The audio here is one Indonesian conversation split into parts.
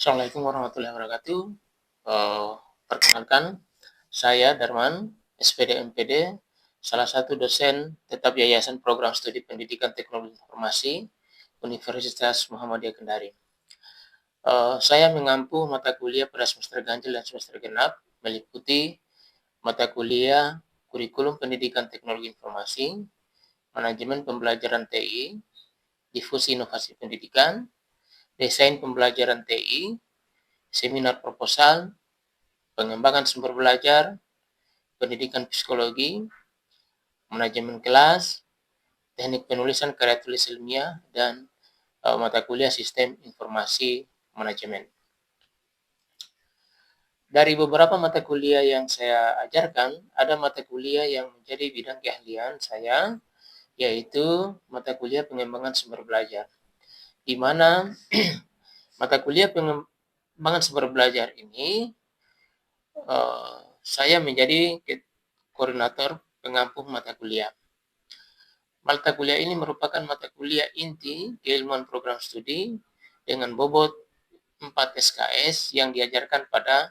Assalamualaikum warahmatullahi wabarakatuh. Perkenalkan, saya Darman, SPD MPD, salah satu dosen tetap Yayasan Program Studi Pendidikan Teknologi Informasi Universitas Muhammadiyah Kendari. Saya mengampu mata kuliah pada semester ganjil dan semester genap, meliputi mata kuliah Kurikulum Pendidikan Teknologi Informasi, Manajemen Pembelajaran TI, Difusi Inovasi Pendidikan, Desain Pembelajaran TI, Seminar Proposal, Pengembangan Sumber Belajar, Pendidikan Psikologi, Manajemen Kelas, Teknik Penulisan Karya Tulis Ilmiah, dan mata kuliah Sistem Informasi Manajemen. Dari beberapa mata kuliah yang saya ajarkan, ada mata kuliah yang menjadi bidang keahlian saya, yaitu mata kuliah Pengembangan Sumber Belajar, di mana mata kuliah Pengembangan Sumber Belajar ini saya menjadi koordinator pengampu mata kuliah. Mata kuliah ini merupakan mata kuliah inti keilmuan program studi dengan bobot 4 SKS yang diajarkan pada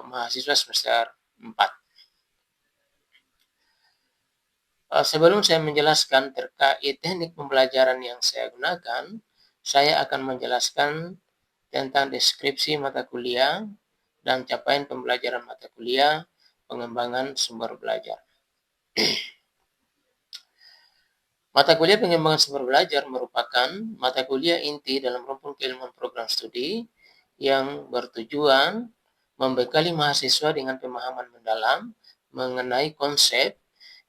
mahasiswa semester 4. Sebelum saya menjelaskan terkait teknik pembelajaran yang saya gunakan, saya akan menjelaskan tentang deskripsi mata kuliah dan capaian pembelajaran mata kuliah pengembangan sumber belajar. Mata kuliah pengembangan sumber belajar merupakan mata kuliah inti dalam rumpun keilmuan program studi yang bertujuan membekali mahasiswa dengan pemahaman mendalam mengenai konsep,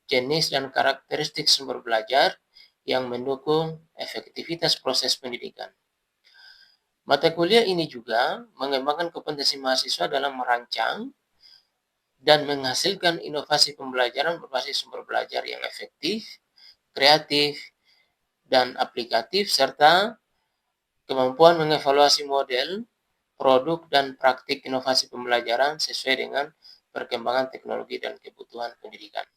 jenis, dan karakteristik sumber belajar yang mendukung efektivitas proses pendidikan. Mata kuliah ini juga mengembangkan kompetensi mahasiswa dalam merancang dan menghasilkan inovasi pembelajaran berbasis sumber belajar yang efektif, kreatif, dan aplikatif, serta kemampuan mengevaluasi model, produk, dan praktik inovasi pembelajaran sesuai dengan perkembangan teknologi dan kebutuhan pendidikan.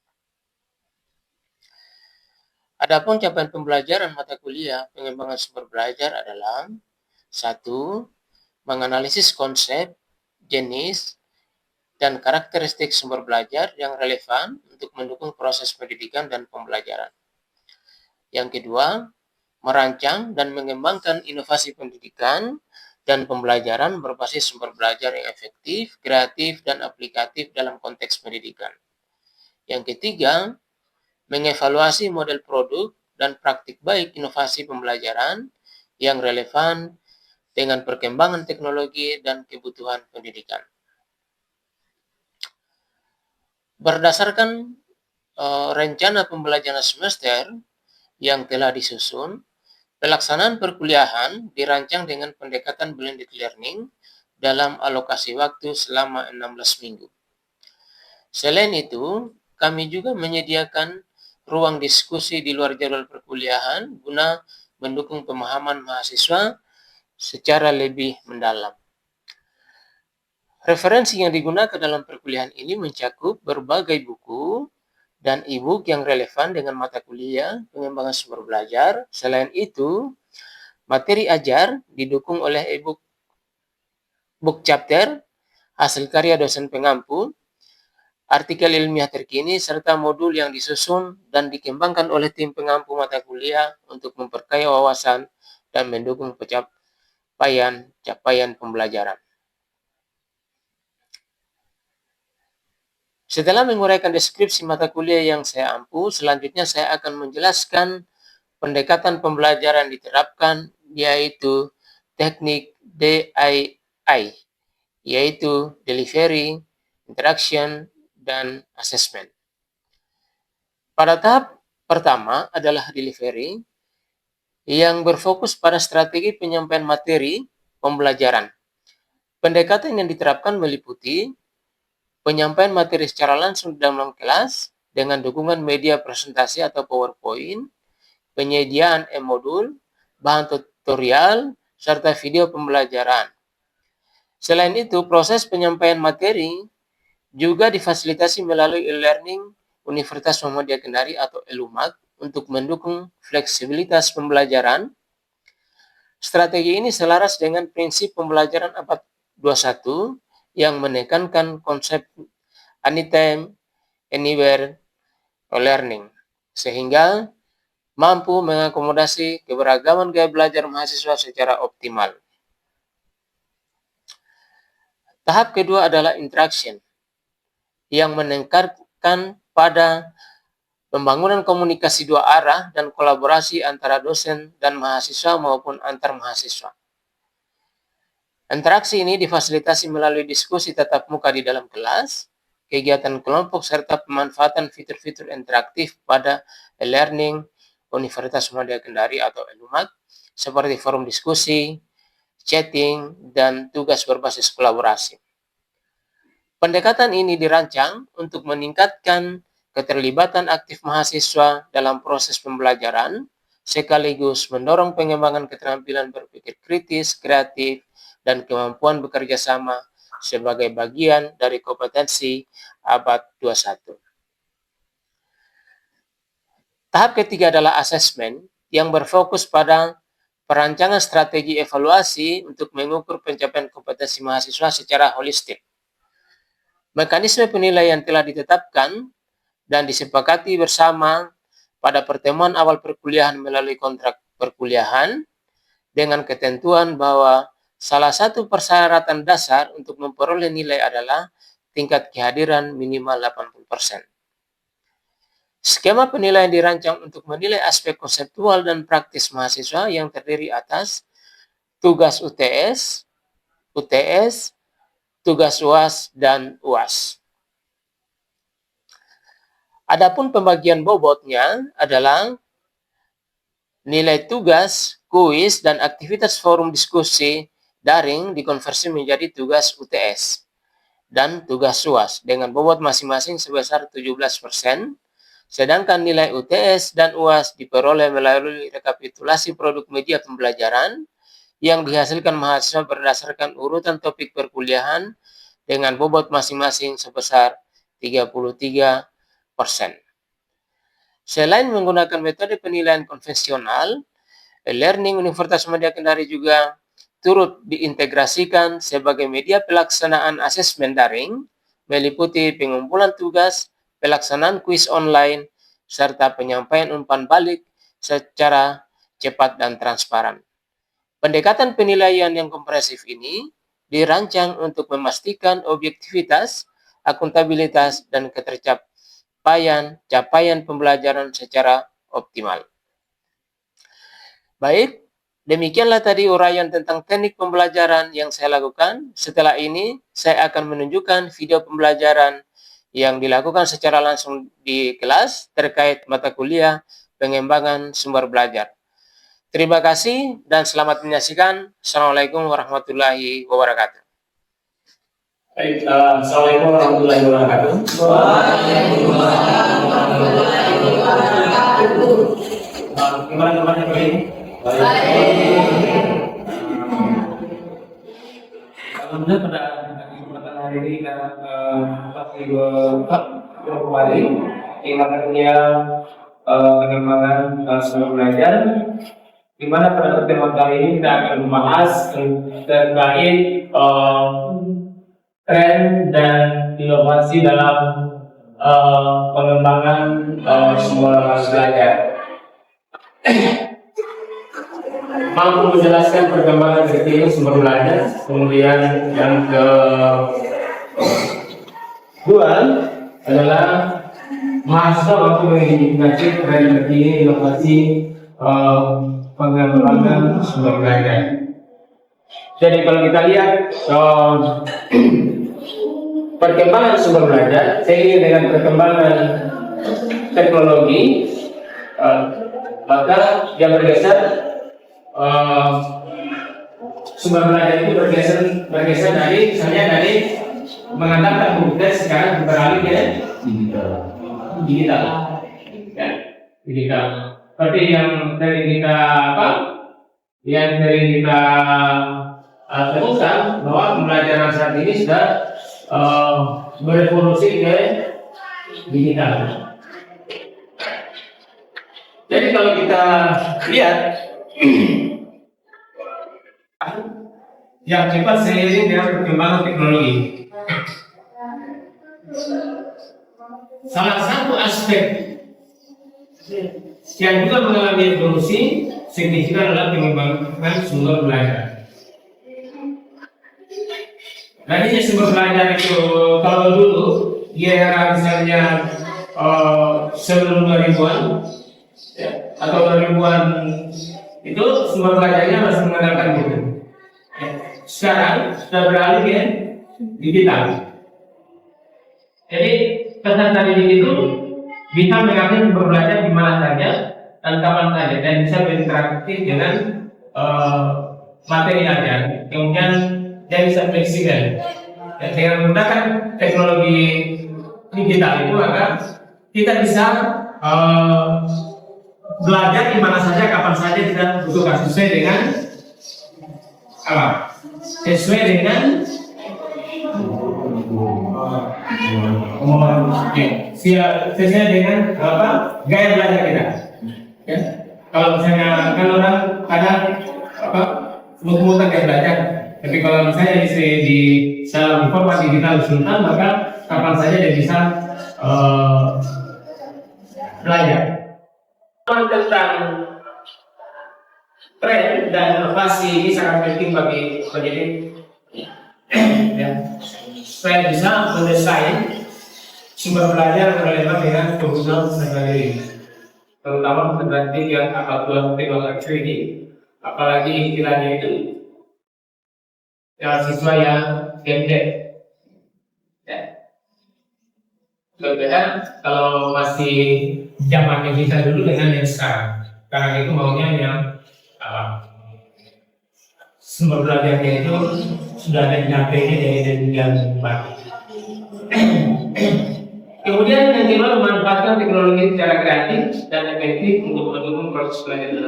Adapun capaian pembelajaran mata kuliah pengembangan sumber belajar adalah 1. Menganalisis konsep, jenis, dan karakteristik sumber belajar yang relevan untuk mendukung proses pendidikan dan pembelajaran. Yang kedua, merancang dan mengembangkan inovasi pendidikan dan pembelajaran berbasis sumber belajar yang efektif, kreatif, dan aplikatif dalam konteks pendidikan. Yang ketiga, mengevaluasi model produk dan praktik baik inovasi pembelajaran yang relevan dengan perkembangan teknologi dan kebutuhan pendidikan. Berdasarkan rencana pembelajaran semester yang telah disusun, pelaksanaan perkuliahan dirancang dengan pendekatan blended learning dalam alokasi waktu selama 16 minggu. Selain itu, kami juga menyediakan ruang diskusi di luar jadwal perkuliahan guna mendukung pemahaman mahasiswa secara lebih mendalam. Referensi yang digunakan dalam perkuliahan ini mencakup berbagai buku dan e-book yang relevan dengan mata kuliah pengembangan sumber belajar. Selain itu, materi ajar didukung oleh e-book book chapter, hasil karya dosen pengampu, artikel ilmiah terkini, serta modul yang disusun dan dikembangkan oleh tim pengampu mata kuliah untuk memperkaya wawasan dan mendukung capaian pembelajaran. Setelah menguraikan deskripsi mata kuliah yang saya ampu, selanjutnya saya akan menjelaskan pendekatan pembelajaran diterapkan, yaitu teknik DII, yaitu Delivery, Interaction, dan Assessment. Pada tahap pertama adalah Delivery, yang berfokus pada strategi penyampaian materi pembelajaran. Pendekatan yang diterapkan meliputi penyampaian materi secara langsung dalam kelas dengan dukungan media presentasi atau PowerPoint, penyediaan e-modul, bahan tutorial, serta video pembelajaran. Selain itu, proses penyampaian materi juga difasilitasi melalui e-learning Universitas Muhammadiyah Kendari atau ELUMAK untuk mendukung fleksibilitas pembelajaran. Strategi ini selaras dengan prinsip pembelajaran abad 21 yang menekankan konsep anytime, anywhere learning, sehingga mampu mengakomodasi keberagaman gaya belajar mahasiswa secara optimal. Tahap kedua adalah interaction, yang menekankan pada pembangunan komunikasi dua arah dan kolaborasi antara dosen dan mahasiswa maupun antar mahasiswa. Interaksi ini difasilitasi melalui diskusi tatap muka di dalam kelas, kegiatan kelompok, serta pemanfaatan fitur-fitur interaktif pada e-learning Universitas Muhammadiyah Kendari atau ELUMAT, seperti forum diskusi, chatting, dan tugas berbasis kolaborasi. Pendekatan ini dirancang untuk meningkatkan keterlibatan aktif mahasiswa dalam proses pembelajaran, sekaligus mendorong pengembangan keterampilan berpikir kritis, kreatif, dan kemampuan bekerja sama sebagai bagian dari kompetensi abad 21. Tahap ketiga adalah asesmen yang berfokus pada perancangan strategi evaluasi untuk mengukur pencapaian kompetensi mahasiswa secara holistik. Mekanisme penilaian telah ditetapkan dan disepakati bersama pada pertemuan awal perkuliahan melalui kontrak perkuliahan dengan ketentuan bahwa salah satu persyaratan dasar untuk memperoleh nilai adalah tingkat kehadiran minimal 80%. Skema penilaian dirancang untuk menilai aspek konseptual dan praktis mahasiswa yang terdiri atas tugas UTS, tugas UAS, dan UAS. Adapun pembagian bobotnya adalah nilai tugas, kuis, dan aktivitas forum diskusi daring dikonversi menjadi tugas UTS dan tugas UAS dengan bobot masing-masing sebesar 17%, sedangkan nilai UTS dan UAS diperoleh melalui rekapitulasi produk media pembelajaran yang dihasilkan mahasiswa berdasarkan urutan topik perkuliahan dengan bobot masing-masing sebesar 33%. Selain menggunakan metode penilaian konvensional, e-learning Universitas Muhammadiyah Kendari juga turut diintegrasikan sebagai media pelaksanaan asesmen daring, meliputi pengumpulan tugas, pelaksanaan kuis online, serta penyampaian umpan balik secara cepat dan transparan. Pendekatan penilaian yang komprehensif ini dirancang untuk memastikan objektivitas, akuntabilitas, dan capaian pembelajaran secara optimal. Baik, demikianlah tadi uraian tentang teknik pembelajaran yang saya lakukan. Setelah ini, saya akan menunjukkan video pembelajaran yang dilakukan secara langsung di kelas terkait mata kuliah pengembangan sumber belajar. Terima kasih dan selamat menyaksikan. Assalamualaikum warahmatullahi wabarakatuh. Baik, Assalamualaikum warahmatullahi wabarakatuh. Waalaikumsalam warahmatullahi wabarakatuh. Gimana teman-teman hari ini? Alhamdulillah pada kesempatan hari ini kita pasti kembali di mata kuliah pengembangan sumber belajar, di mana pada pertemuan kali ini kita akan membahas terkait tren dan inovasi dalam pengembangan sumber belajar. Mampu menjelaskan perkembangan terkini sumber belajar. Kemudian yang kedua adalah mahasiswa mampu mengidentifikasi tren terkini inovasi pengembangan sumber belajar. Jadi kalau kita lihat perkembangan sumber belajar seiring dengan perkembangan teknologi, maka yang bergeser sumber belajar itu bergeser dari misalnya dari mengandalkan komputer sekarang beralih ke digital. Ya, digital. Seperti yang dari kita temukan bahwa pembelajaran saat ini sudah berevolusi ke digital. Jadi kalau kita lihat yang cepat seiring dengan perkembangan teknologi. Salah satu aspek yang juga mengalami evolusi signifikan adalah pengembangan sumber belajar. Nah ini sumber belajar itu kalau dulu di era misalnya sebelum 2000-an ya, atau 2000-an itu sumber belajarnya masih mengandalkan buku. Ya. Sekarang sudah beralih ke digital. Jadi pesan tadi itu bisa mengakses sumber belajar di mana saja dan kapan saja dan bisa berinteraksi dengan materi ajar. Kemudian dia bisa fleksibel. Dan dengan menggunakan teknologi digital itu maka kita bisa belajar di mana saja kapan saja kita butuhkan sesuai dengan apa? Sesuai dengan sesuai dengan apa gaya belajar kita. Ya. Kalau misalnya kan orang kadang apa muter gaya belajar, tapi kalau misalnya di dalam format digital sultan maka kapan saja dia bisa belajar. Tentang tren dan inovasi ini sangat penting bagi pendidik. Ya. Supaya bisa mendesain sumber belajar yang relevan dengan kebutuhan sehari-hari, terutama perguruan tinggi yang apapun teknologi ini, apalagi istilahnya itu ya, siswa yang gede. Ya. Berbeda kalau masih zamannya kita dulu dengan yang sekarang. Karena itu maunya yang sumber belajarnya itu sudah ada di HP-nya dari yang baru. Kemudian yang kedua memanfaatkan teknologi secara kreatif dan efektif untuk mendukung proses belajar.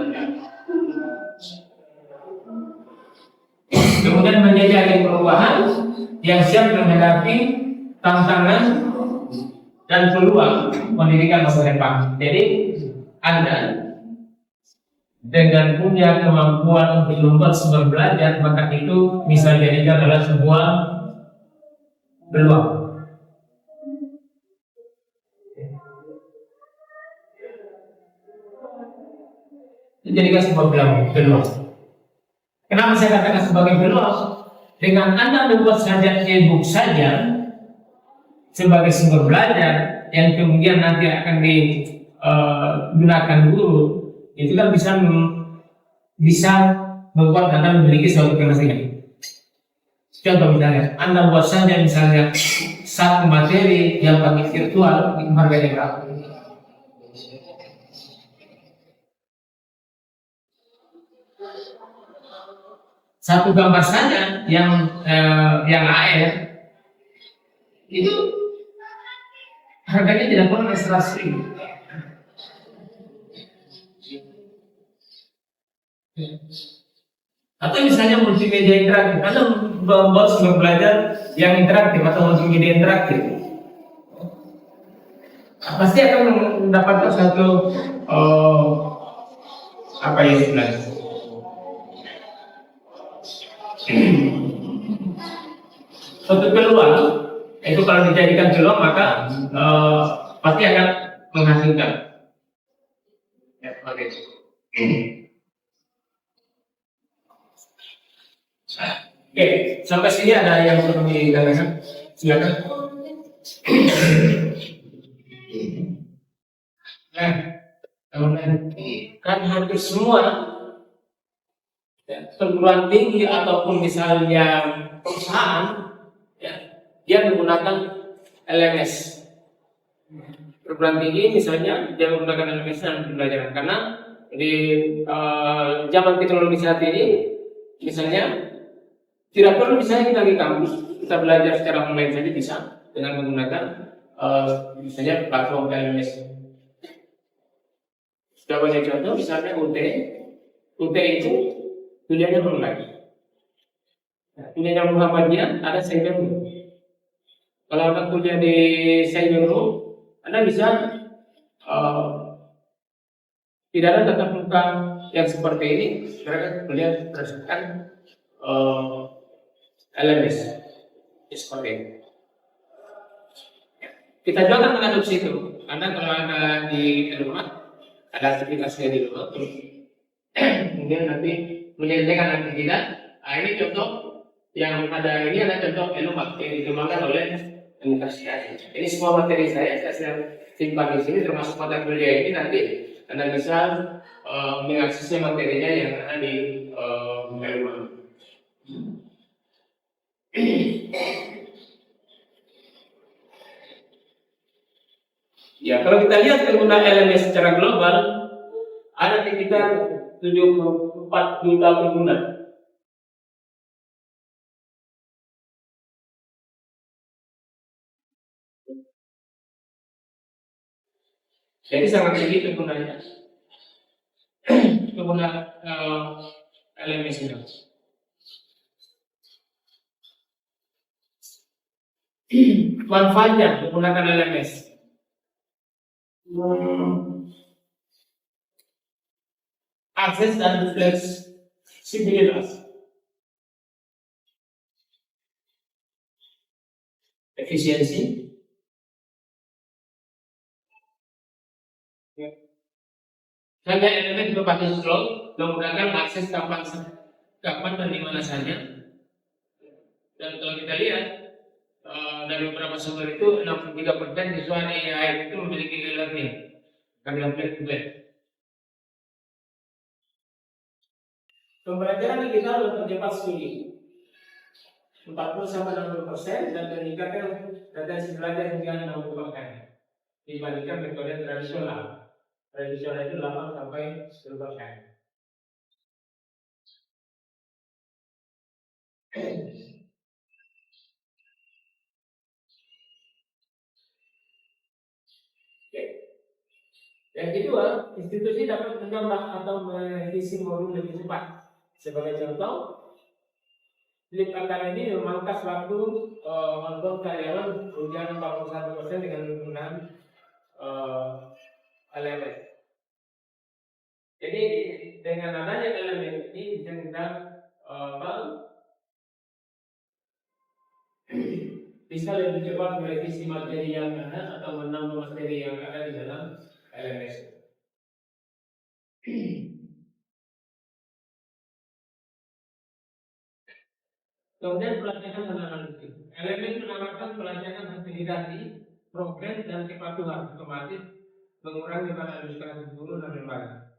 Kemudian menjajaki perubahan yang siap menghadapi tantangan dan peluang pendidikan masa depan. Jadi Anda dengan punya kemampuan untuk membuat sumber belajar maka itu bisa dijadikan adalah sebuah peluang. Dijadikan sebuah peluang. Kenapa saya katakan sebagai peluang? Dengan Anda membuat saja e-book saja sebagai sumber belajar yang kemudian nanti akan digunakan guru, itu kan bisa membuat Anda memiliki suatu penghasilan. Contoh misalnya, Anda buat saja misalnya satu materi yang pakai virtual itu harganya berapa? Satu gambar saja yang AR itu harganya tidak kurang dari 100.000. Atau misalnya multimedia interaktif, Anda membuat sumber belajar yang interaktif atau multimedia interaktif, pasti akan mendapatkan satu apa ya istilahnya? Suatu peluang itu kalau dijadikan peluang maka pasti akan menghasilkan. Ya, oke. Oke, sampai sini ada yang perlu ditanyakan? Silakan. Nah, kan hampir semua ya, perguruan tinggi ataupun misalnya perusahaan ya, dia menggunakan LMS. Perguruan tinggi misalnya dia menggunakan LMS dalam pembelajaran karena di zaman teknologi saat ini misalnya tidak perlu misalnya kita di kampus, kita belajar secara online saja bisa dengan menggunakan misalnya platform LMS. Sudah banyak contoh misalnya UT itu kuliahnya online. Nah, kuliahnya Muhammadiyah ada Cyberroom. Kalau Anda kuliah di Cyberroom, Anda bisa tidak ada tatap muka yang seperti ini. Mereka kuliah berdasarkan LMS. Seperti itu. Kita juga akan mengadopsi itu, karena kalau ada di rumah, ada aktivitasnya di rumah, terus kemudian nanti menyelesaikan aktivitas. Nah, ini contoh yang ada, ini ada contoh Elomak yang dikembangkan oleh universitas. Ini semua materi saya sedang simpan di sini, termasuk mata kuliah ini. Nanti Anda bisa mengakses materinya yang ada di Elomak. Ya, kalau kita lihat penggunaan LMS secara global, ada sekitar 74 juta pengguna. Jadi sangat tinggi penggunanya. Pengguna LMS itu. Manfaatnya menggunakan LMS. Akses dan fleksibilitas. Efisiensi. Hanya elemen berbasis slot menggunakan akses kapan dan di mana saja. Dan kalau kita lihat dari beberapa sumber itu 63% siswa AI itu memiliki e-learning karena fleksibel. Pembelajaran digital mempercepat studi 40-60% dan meningkatkan retensi belajar hingga 60% dibandingkan metode tradisional. Tradisional itu 8-10%. Yang kedua, institusi dapat menambah atau merevisi modul lebih cepat. Sebagai contoh, Flip Academy memangkas waktu onboard karyawan ujian 41% dengan menggunakan LMS. Jadi dengan adanya LMS ini bisa kita bisa lebih cepat merevisi materi yang ada atau menambah materi yang ada di dalam LMS. Kemudian pelajaran dan analisis. LMS menawarkan pelajaran fasilitasi, program dan kepatuhan otomatis, mengurangi beban administrasi guru dan lembaga.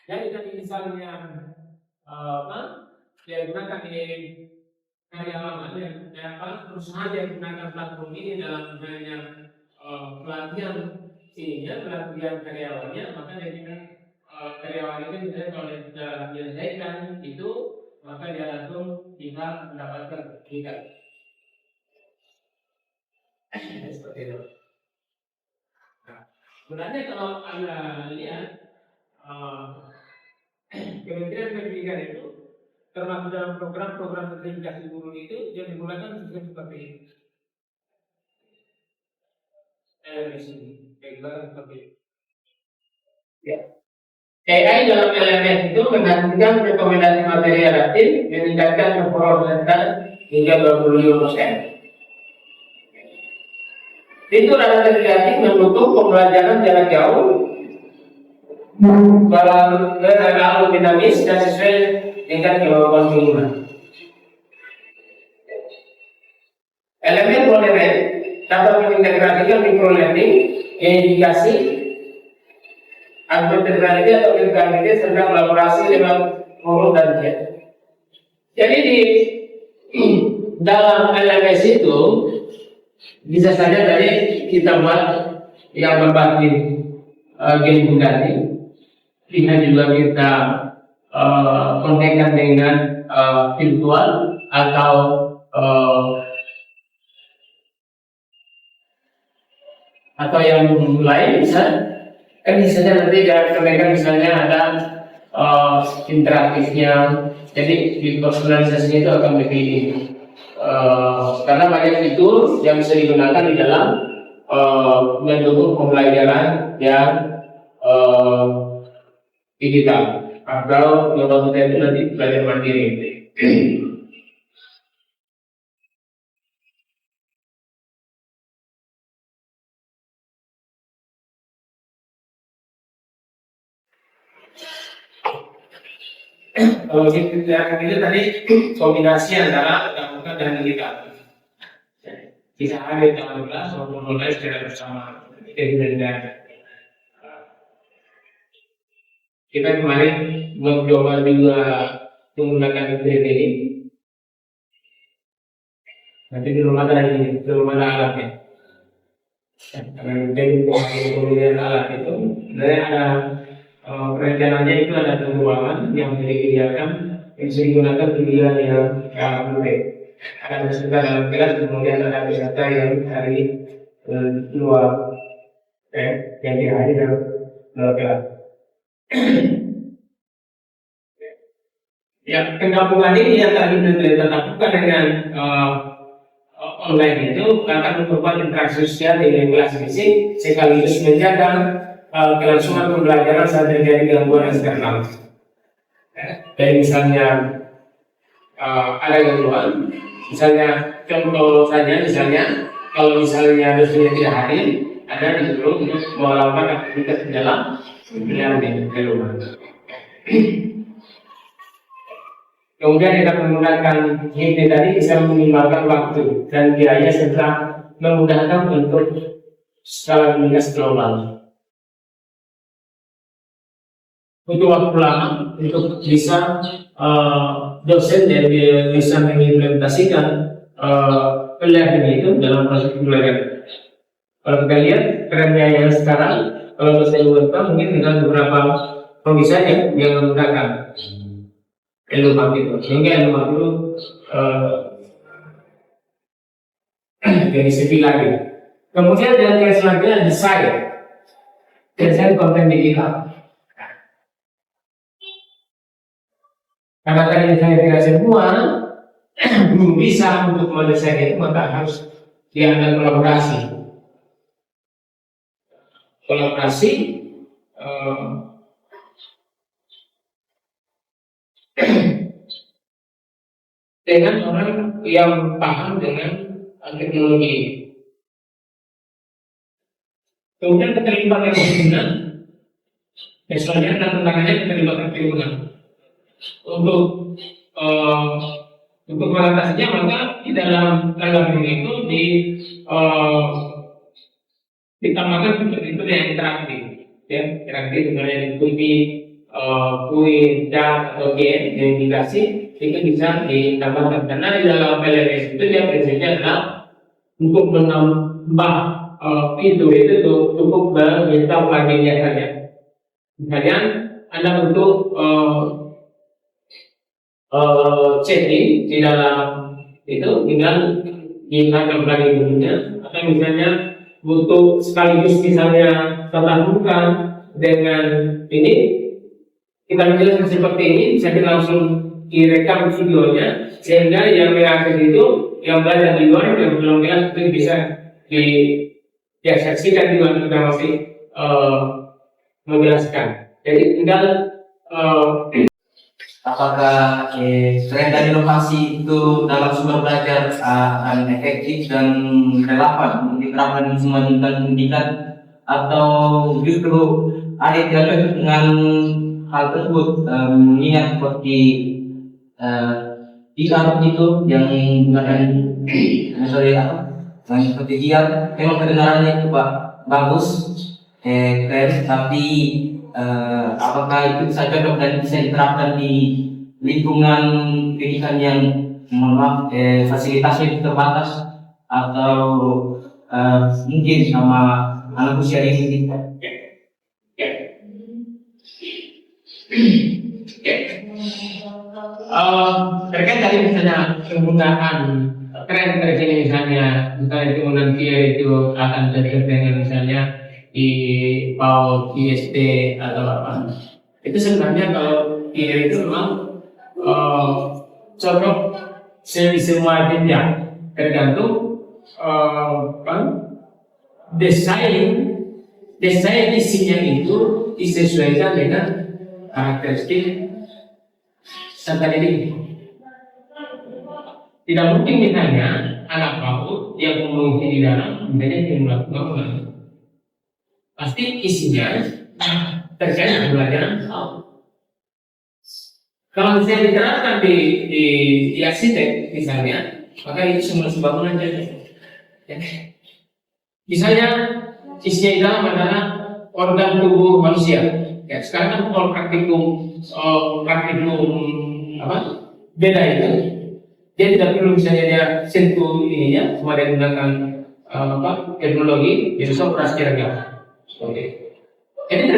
Jadi tadi misalnya yang digunakan di karyawan perusahaan yang menggunakan platform ini dalam pelatihan pelatihan karyawannya, maka jadikan karyawan itu misalnya kalau dia sudah menyelesaikan itu, maka dia langsung bisa mendapatkan sertifikat. Seperti itu. Nah, sebenarnya kalau Anda lihat Kementerian Pendidikan itu termasuk dalam program-program sertifikasi guru itu yang digunakan sistem seperti ini. LMS ini, seperti ini. Ya. AI dalam LMS itu menghasilkan rekomendasi materi adaptif, meningkatkan performa hingga 25%. Fitur adaptasi mendukung pembelajaran jarak jauh, berlalu dinamis dan sesuai dengan kemampuan pengguna. Elemen ProLearning dapat mengintegrasikan microlearning, edukasi, augmented reality atau virtual reality serta kolaborasi dengan guru dan chat. Jadi di dalam LMS itu bisa saja tadi kita buat yang berbasis game bugatti, bisa juga kita konekkan dengan virtual atau yang lain bisa. Kan bisa saja nanti mereka misalnya ada interaktifnya, jadi di personalisasinya itu akan lebih karena banyak fitur yang bisa digunakan di dalam mendukung pembelajaran yang digital. atau yang kita itu nanti belajar mandiri. Kalau kita itu tadi kombinasi antara tatap muka dan digital. Bisa ada di dalam kelas maupun online secara bersama. Kita kemarin mencoba juga menggunakan video ini. Nanti belum ada alatnya. Karena kemudian alat itu, sebenarnya ada perencanaannya itu ada ruangan yang disediakan yang bisa digunakan pilihan yang berbeda. Ada peserta dalam kelas, kemudian ada peserta yang dari luar, yang dihadir dalam kelas. Ya, penggabungan ini yang tadi ditetapkan dengan online itu akan memperkuat interaksi sosial dengan kelas fisik sekaligus menjaga kelangsungan pembelajaran saat terjadi gangguan eksternal. Dan misalnya ada gangguan, misalnya contoh saja, misalnya kalau misalnya dosennya tidak hadir, ada disuruh untuk melakukan aktivitas di dalam di rumah. Kemudian kita menggunakan HIT tadi bisa meminimalkan waktu dan biaya serta memudahkan untuk skala komunikasi global. Butuh waktu lama untuk bisa dosen dan bisa mengimplementasikan pelajaran itu dalam proses pembelajaran. Kalau kita lihat trennya yang sekarang, kalau dosen UMK mungkin dengan beberapa profesi yang menggunakan L50 itu, sehingga L50 dari segi lagi. Kemudian yang selanjutnya desain konten digital. Karena tadi saya tidak semua belum bisa untuk mendesain itu, maka harus diandalkan kolaborasi. Dengan orang yang paham dengan teknologi. Kemudian keterlibatan lingkungan, selanjutnya tantangannya keterlibatan lingkungan. Untuk mengatasinya, maka di dalam program itu ditambahkan fitur-fitur yang interaktif, interaktif sebenarnya diikuti kuis, chat atau game, gamifikasi itu bisa ditambahkan. Karena di dalam PLS itu dia prinsipnya adalah untuk menambah fitur itu cukup menginstal plugin saja. Misalnya Anda butuh chatting di dalam itu tinggal gunakan plugin-nya, atau misalnya butuh sekaligus misalnya tatap muka dengan ini, kita menjelaskan seperti ini, bisa langsung direkam videonya sehingga yang mengakses itu, yang belajar di luar, yang belum kelas itu bisa disaksikan juga kita masih menjelaskan. Jadi tinggal apakah tren dan inovasi itu dalam sumber belajar akan efektif dan relevan untuk diterapkan di semua jenjang pendidikan, atau justru ada yang tidak cocok dengan hal tersebut, mengingat seperti VR itu yang menggunakan seperti VR, memang kedengarannya itu bagus, keren, tapi apakah itu bisa cocok dan bisa diterapkan di lingkungan pendidikan yang fasilitasnya terbatas, atau mungkin sama anak usia ini? Terkait tadi misalnya penggunaan tren terkini, misalnya penggunaan VR itu akan cocok dengan misalnya di PAUD, ISD atau apa. Itu sebenarnya kalau VR itu memang cocok semua jenjang, tergantung desain isinya itu disesuaikan dengan karakteristik serta didik. Tidak mungkin misalnya anak PAUD yang mengikuti di dalam misalnya yang melakukan pasti isinya terkait dengan pelajaran PAUD. Kalau misalnya diterapkan di arsitek misalnya, maka itu semua bangunan jadi. Misalnya isinya di dalam adalah organ tubuh manusia. Ya, sekarang kan kalau praktikum apa beda itu, dia tidak perlu misalnya dia sentuh ininya, cuma dia menggunakan teknologi, bisa operasi jarak. Oke. Ini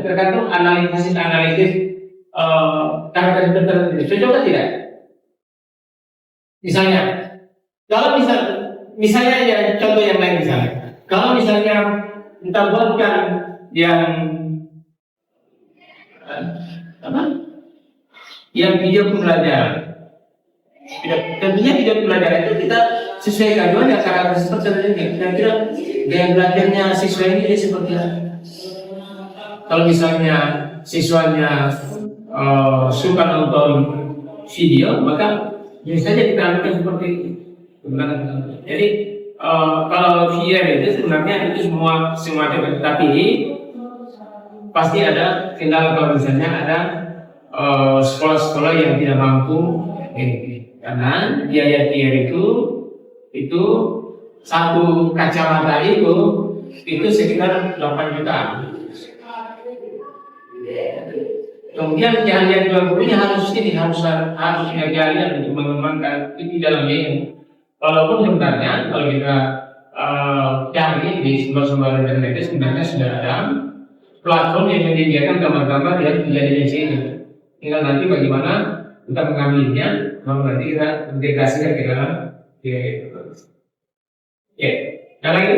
tergantung analisis karakter tertentu. Cocok atau tidak? Misalnya, kalau misalnya ya contoh yang lain misalnya, kalau misalnya kita buatkan yang yang video pembelajaran, tentunya video pembelajaran itu kita sesuaikan juga dengan karakter seperti ini. Kira-kira gaya belajarnya siswa ini seperti apa? Kalau misalnya siswanya suka nonton video, maka biasanya kita ambil seperti itu. Jadi kalau VR itu sebenarnya itu semua ada, tapi pasti ada kendala kalau misalnya ada sekolah-sekolah yang tidak mampu, karena biaya VR itu satu kacamata itu sekitar 8 juta. Kemudian yang jual belinya harus punya keahlian untuk mengembangkan itu di dalamnya ini. Walaupun sebenarnya kalau kita cari di sumber-sumber internet itu sebenarnya sudah ada platform yang menyediakan gambar-gambar yang menjadi di sini. Tinggal nanti bagaimana kita mengambilnya, nanti kita integrasikan ke dalam itu. Ya, yang lagi.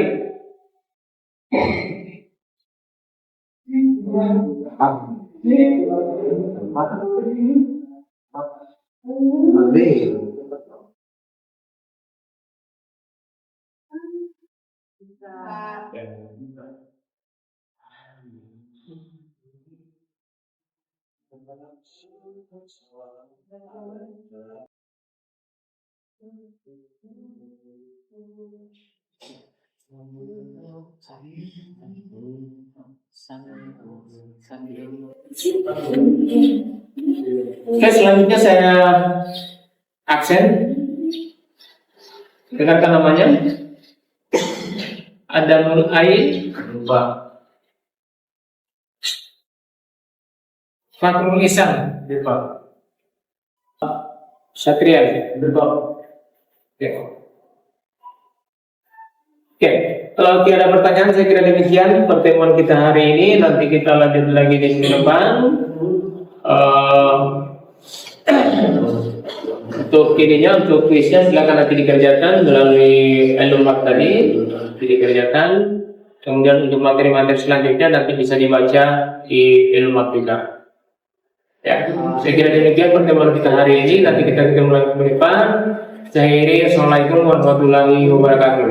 Oke, selanjutnya saya aksen. Dengarkan namanya. Ada Nur Ain berubah. Fakrul Ihsan berubah. Satria berubah. Oke, kalau tiada pertanyaan saya kira demikian pertemuan kita hari ini. Nanti kita lanjut lagi di minggu depan. Untuk ininya, untuk kuisnya silakan nanti dikerjakan melalui Elumak tadi, dikerjakan. Kemudian untuk materi-materi selanjutnya nanti bisa dibaca di Elumak juga. Ya, saya kira demikian pertemuan kita hari ini. Nanti kita ketemu lagi ke depan. Saya akhiri, Assalamualaikum warahmatullahi wabarakatuh.